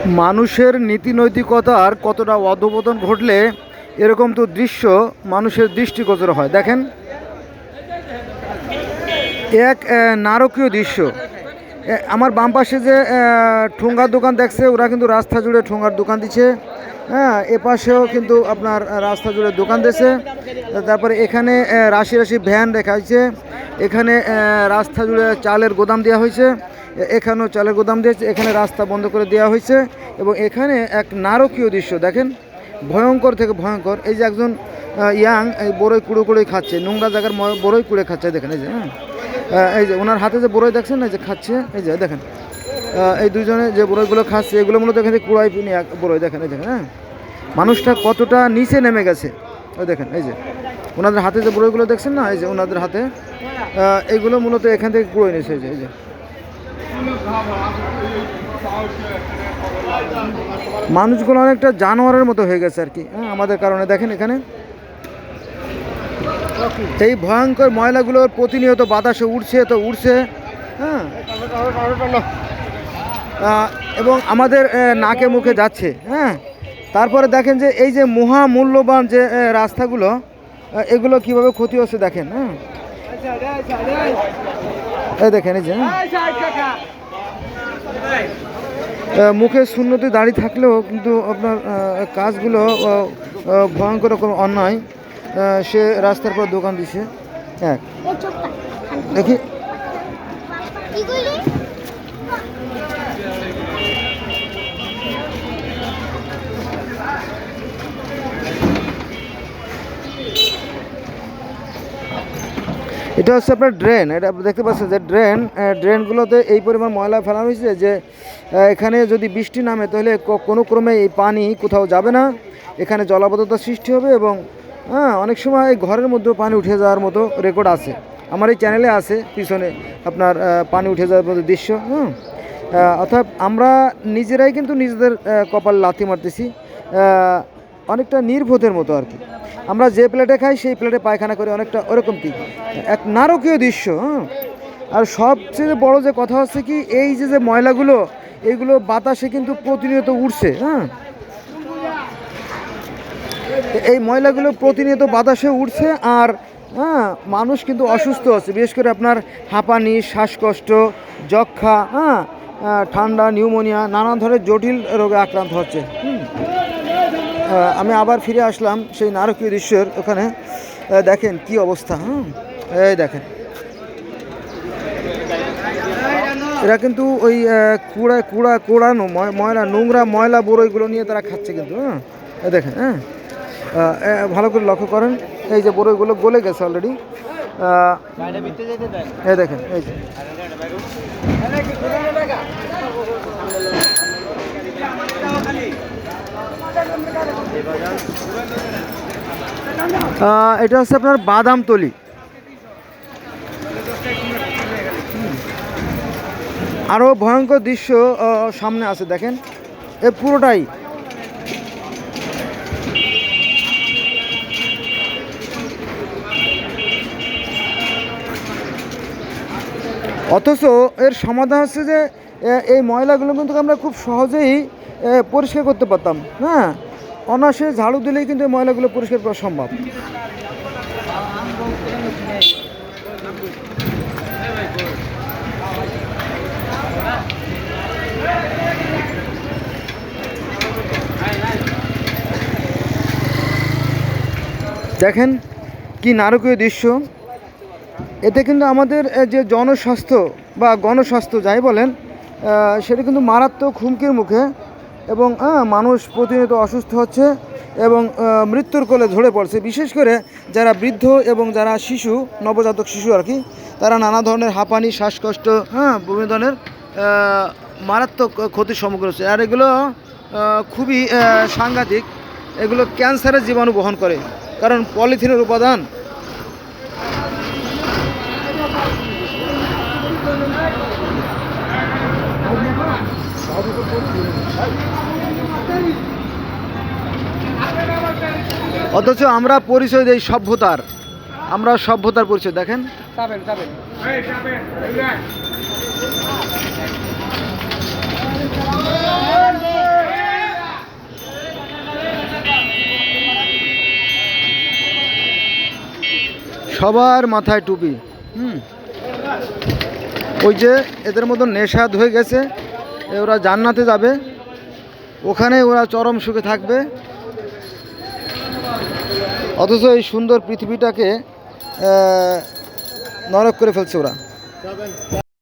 মানুষের নীতি নৈতিকতার কতটা অধঃপতন ঘটলে এরকম তো দৃশ্য মানুষের দৃষ্টিগোচর হয়। দেখেন, এক নারকীয় দৃশ্য। আমার বাম পাশে যে ঠোঙ্গার দোকান দেখছে, ওরা কিন্তু রাস্তা জুড়ে ঠোঙ্গার দোকান দিচ্ছে। হ্যাঁ, এপাশেও কিন্তু আপনার রাস্তা জুড়ে দোকান দিয়েছে। তারপরে এখানে রাশি রাশি ভ্যান দেখা হয়েছে। এখানে রাস্তা জুড়ে চালের গোদাম দেওয়া হয়েছে। এখানেও চালের গোদাম দিয়েছে। এখানে রাস্তা বন্ধ করে দেওয়া হয়েছে। এবং এখানে এক নারকীয় দৃশ্য দেখেন, ভয়ঙ্কর থেকে ভয়ঙ্কর। এই যে একজন ইয়াং এই বড়ই কুড়োই খাচ্ছে, নোংরা জায়গার বড়ই কুড়ে খাচ্ছে। দেখেন এই যে, হ্যাঁ, এই যে ওনার হাতে যে বড়ই দেখছেন না, যে খাচ্ছে, এই যে দেখেন, এই দুজনে যে বড়ইগুলো খাচ্ছে, এগুলো মূলত এখানে কুড়াই নিয়ে বড়ই। দেখেন এই দেখেন, হ্যাঁ, মানুষটা কতটা নিচে নেমে গেছে। ওই দেখেন, এই যে ওনাদের হাতে যে বড়ইগুলো দেখছেন না, এই যে ওনাদের হাতে এইগুলো মূলত এখান থেকে কুড়োই নিয়েছে। এই যে মানুষগুলো অনেকটা জানোয়ারের মতো হয়ে গেছে আর কি, হ্যাঁ, আমাদের কারণে। দেখেন এখানে এই ভয়ঙ্কর ময়লাগুলোর প্রতিনিয়ত বাতাসে উঠছে তো উঠছে, হ্যাঁ, এবং আমাদের নাকে মুখে যাচ্ছে। হ্যাঁ, তারপরে দেখেন যে এই যে মহামূল্যবান যে রাস্তাগুলো, এগুলো কিভাবে ক্ষতি হচ্ছে দেখেন। হ্যাঁ, এই দেখেন, এই যে মুখে শূন্যতে দাঁড়িয়ে থাকলেও কিন্তু আপনার কাজগুলো ভয়ঙ্কর রকম অন্যায়। সে রাস্তার পর দোকান দিছে। হ্যাঁ, দেখি এটা হচ্ছে আপনার ড্রেন। এটা দেখতে পাচ্ছেন যে ড্রেনগুলোতে এই পরিমাণ ময়লা ফেলা হয়েছে যে এখানে যদি বৃষ্টি নামে তাহলে কোনো ক্রমে এই পানি কোথাও যাবে না। এখানে জলাবদ্ধতার সৃষ্টি হবে এবং হ্যাঁ, অনেক সময় এই ঘরের মধ্যেও পানি উঠে যাওয়ার মতো রেকর্ড আছে। আমার এই চ্যানেলে আছে পিছনে আপনার পানি উঠে যাওয়ার মতো দৃশ্য। অর্থাৎ আমরা নিজেরাই কিন্তু নিজেদের কপাল লাথি মারতেছি, অনেকটা নির্বোধের মতো আর কি। আমরা যে প্লেটে খাই সেই প্লেটে পায়খানা করে, অনেকটা ওরকম কি এক নারকীয় দৃশ্য। আর সবচেয়ে বড় যে কথা হচ্ছে কি, এই যে ময়লাগুলো, এইগুলো বাতাসে কিন্তু প্রতিনিয়ত উঠছে। হ্যাঁ, এই ময়লাগুলো প্রতিনিয়ত বাতাসে উঠছে আর হ্যাঁ, মানুষ কিন্তু অসুস্থ হচ্ছে। বিশেষ করে আপনার হাঁপানি, শ্বাসকষ্ট, যক্ষা, হ্যাঁ, ঠান্ডা, নিউমোনিয়া, নানা ধরনের জটিল রোগে আক্রান্ত হচ্ছে। আমি আবার ফিরে আসলাম সেই নারকীয় দৃশ্যের ওখানে। দেখেন কি অবস্থা। এই দেখেন, এরা কিন্তু ওই কুড়ানো ময়লা, নোংরা ময়লা বড়ইগুলো নিয়ে তারা খাচ্ছে কিন্তু। হ্যাঁ, দেখেন, হ্যাঁ, ভালো করে লক্ষ্য করেন, এই যে বড়ইগুলো গলে গেছে অলরেডি। এই দেখেন, এই যে এটা হচ্ছে আপনার বাদামতলি। আরও ভয়ঙ্কর দৃশ্য সামনে আছে, দেখেন এ পুরোটাই। অথচ এর সমাধান হচ্ছে যে এই ময়লাগুলো কিন্তু আমরা খুব সহজেই পরিষ্কার করতে পারতাম। হ্যাঁ, অনায়াসে ঝাড়ু দিলেই কিন্তু এই ময়লাগুলো পরিষ্কার করা সম্ভব। দেখেন কি নারকীয় দৃশ্য। এতে কিন্তু আমাদের যে জনস্বাস্থ্য বা গণস্বাস্থ্য যাই বলেন, সেটা কিন্তু মারাত্মক হুমকির মুখে এবং মানুষ প্রতিনিয়ত অসুস্থ হচ্ছে এবং মৃত্যুর কোলে ঝরে পড়ছে। বিশেষ করে যারা বৃদ্ধ এবং যারা শিশু, নবজাতক শিশু আর কি, তারা নানা ধরনের হাঁপানি, শ্বাসকষ্ট, বিভিন্ন ধরনের মারাত্মক ক্ষতির সম্মুখীন হচ্ছে। আর এগুলো খুবই সাংঘাতিক। এগুলো ক্যান্সারের জীবাণু বহন করে, কারণ পলিথিনের উপাদান। অথচ আমরা পরিচয় দেই সভ্যতার, আমরা সভ্যতার পরিচয়। দেখেন, সবার মাথায় টুপি। ওই যে এদের মতো নেশা হয়ে গেছে, ওরা জান্নাতে যাবে, ওখানে ওরা চরম সুখে থাকবে, অথচ এই সুন্দর পৃথিবীটাকে নরক করে ফেলছে ওরা।